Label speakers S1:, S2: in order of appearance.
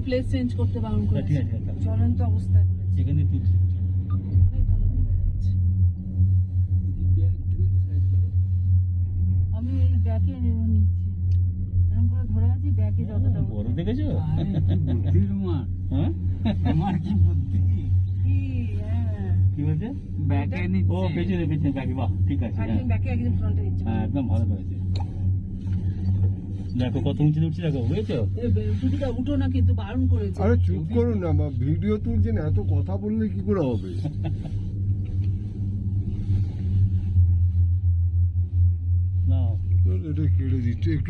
S1: Place change করতে বারণ করেছে।
S2: ঠিক আছে,
S1: জ্বলন্ত অবস্থায় বলেছে।
S2: এখানে তুলছি।
S1: অনেক ভালো তুলে যাচ্ছে। আমি এই ব্যাকে নিচ্ছি, এরকম করে ধরে আছি, ব্যাকে যতটা
S2: বড় দেখেছো?
S3: বুদ্ধির মা,
S2: হ্যাঁ
S3: আমার কি বুদ্ধি।
S1: কি, হ্যাঁ
S2: কি বলছে?
S3: ব্যাকে
S2: ও
S3: নিচ্ছে।
S2: পেছনে পেছনে ব্যাগে, বাহ ঠিক আছে। হ্যাঁ
S1: একদিন ব্যাকে একদিন ফ্রন্টে নিচ্ছে।
S2: হ্যাঁ একদম ভালো করেছে। দেখো কত উঁচু উঠছি, দেখো বুঝেছো?
S1: টুপিটা উঠো না, কিন্তু বারণ করেছে।
S4: আরে চুপ করুন না, ভিডিও তুলছেন, এত কথা বললে কি করে হবে?
S2: না
S4: এটা কেড়ে দিচ্ছে একটু।